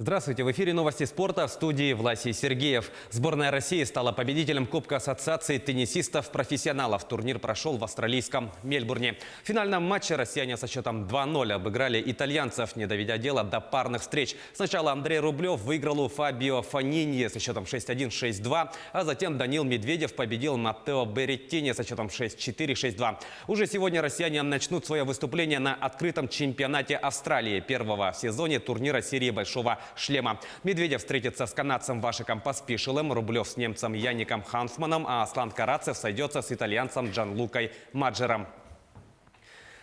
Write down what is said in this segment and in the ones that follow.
Здравствуйте! В эфире новости спорта, в студии Власий Сергеев. Сборная России стала победителем Кубка Ассоциации теннисистов-профессионалов. Турнир прошел в австралийском Мельбурне. В финальном матче россияне со счетом 2-0 обыграли итальянцев, не доведя дело до парных встреч. Сначала Андрей Рублев выиграл у Фабио Фонини со счетом 6-1, 6-2, а затем Данил Медведев победил Маттео Берреттини со счетом 6-4, 6-2. Уже сегодня россияне начнут свое выступление на открытом чемпионате Австралии, первого в сезоне турнира серии Большого шлема. Медведев встретится с канадцем Вашиком Поспишилем, Рублев с немцем Яником Ханфманом, а Аслан Карацев сойдется с итальянцем Джанлукой Маджером.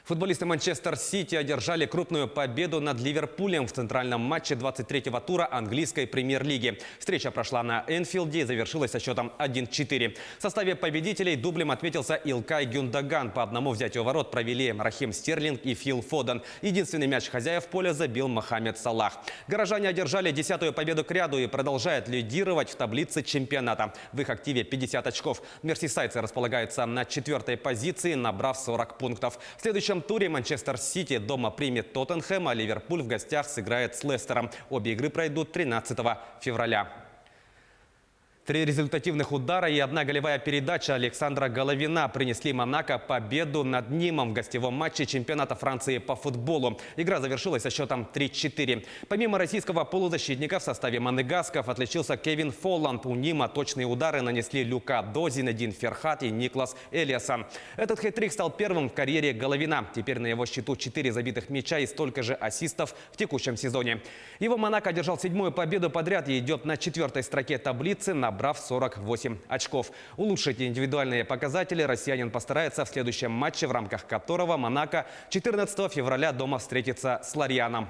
Футболисты Манчестер Сити одержали крупную победу над Ливерпулем в центральном матче 23-го тура английской премьер-лиги. Встреча прошла на Энфилде и завершилась со счетом 1-4. В составе победителей дублем отметился Илкай Гюндоган. По одному взятию ворот провели Рахим Стерлинг и Фил Фоден. Единственный мяч хозяев поля забил Мохаммед Салах. Горожане одержали 10-ю победу к ряду и продолжают лидировать в таблице чемпионата. В их активе 50 очков. Мерсисайдцы располагаются на 4-й позиции, набрав 40 пунктов. В следующем туре Манчестер Сити дома примет Тоттенхэм, а Ливерпуль в гостях сыграет с Лестером. Обе игры пройдут 13 февраля. 3 результативных удара и 1 голевая передача Александра Головина принесли Монако победу над Нимом в гостевом матче чемпионата Франции по футболу. Игра завершилась со счетом 3-4. Помимо российского полузащитника в составе монегасков отличился Кевин Фолланд. У Нима точные удары нанесли Люка До, Зинедин Ферхат и Никлас Элиассон. Этот хэт-трик стал первым в карьере Головина. Теперь на его счету 4 забитых мяча и столько же ассистов в текущем сезоне. Его Монако одержал 7-ю победу подряд и идет на 4-й строке таблицы, набрав 48 очков. Улучшить индивидуальные показатели россиянин постарается в следующем матче, в рамках которого Монако 14 февраля дома встретится с Лорьяном.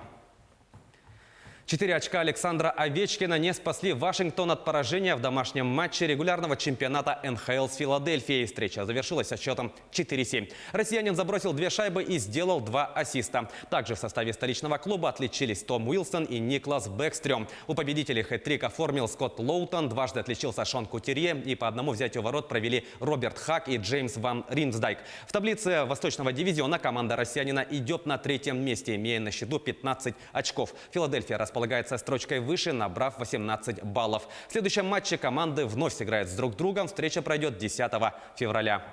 4 очка Александра Овечкина не спасли Вашингтон от поражения в домашнем матче регулярного чемпионата НХЛ с Филадельфией. Встреча завершилась со счетом 4-7. Россиянин забросил 2 шайбы и сделал 2 ассиста. Также в составе столичного клуба отличились Том Уилсон и Никлас Бэкстрём. У победителей хэт-трик оформил Скотт Лоутон, дважды отличился Шон Кутюрье и по одному взятию ворот провели Роберт Хак и Джеймс Ван Римсдайк. В таблице Восточного дивизиона команда россиянина идет на 3-м месте, имея на счету 15 очков. Филадельфия располагается строчкой выше, набрав 18 баллов. В следующем матче команды вновь сыграют с друг другом. Встреча пройдет 10 февраля.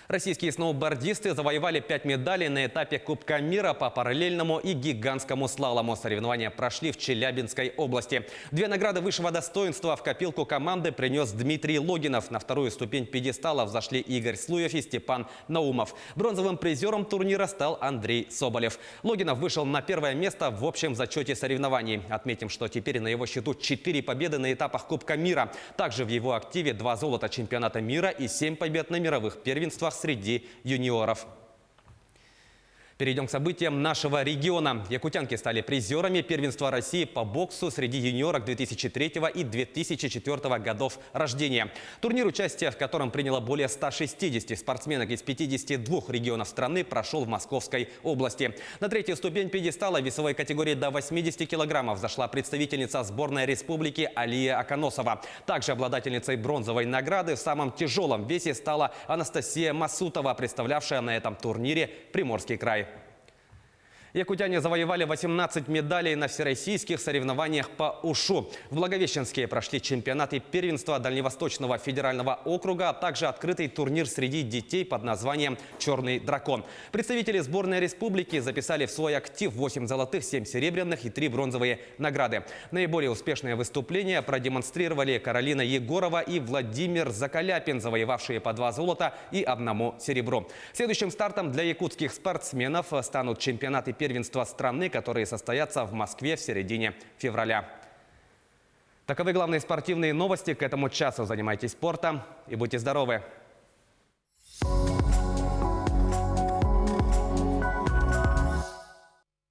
Российские сноубордисты завоевали 5 медалей на этапе Кубка мира по параллельному и гигантскому слалому. Соревнования прошли в Челябинской области. 2 награды высшего достоинства в копилку команды принес Дмитрий Логинов. На 2-ю ступень пьедестала взошли Игорь Слуев и Степан Наумов. Бронзовым призером турнира стал Андрей Соболев. Логинов вышел на 1-е место в общем зачете соревнований. Отметим, что теперь на его счету 4 победы на этапах Кубка мира. Также в его активе 2 золота чемпионата мира и 7 побед на мировых первенствах среди юниоров. Перейдем к событиям нашего региона. Якутянки стали призерами первенства России по боксу среди юниорок 2003 и 2004 годов рождения. Турнир, участие в котором приняло более 160 спортсменок из 52 регионов страны, прошел в Московской области. На 3-ю ступень пьедестала весовой категории до 80 килограммов зашла представительница сборной республики Алия Аканосова. Также обладательницей бронзовой награды в самом тяжелом весе стала Анастасия Масутова, представлявшая на этом турнире Приморский край. Якутяне завоевали 18 медалей на всероссийских соревнованиях по ушу. В Благовещенске прошли чемпионаты первенства Дальневосточного федерального округа, а также открытый турнир среди детей под названием «Черный дракон». Представители сборной республики записали в свой актив 8 золотых, 7 серебряных и 3 бронзовые награды. Наиболее успешные выступления продемонстрировали Каролина Егорова и Владимир Закаляпин, завоевавшие по 2 золота и 1 серебро. Следующим стартом для якутских спортсменов станут чемпионаты первенства страны, которые состоятся в Москве в середине февраля. Таковы главные спортивные новости к этому часу. Занимайтесь спортом и будьте здоровы!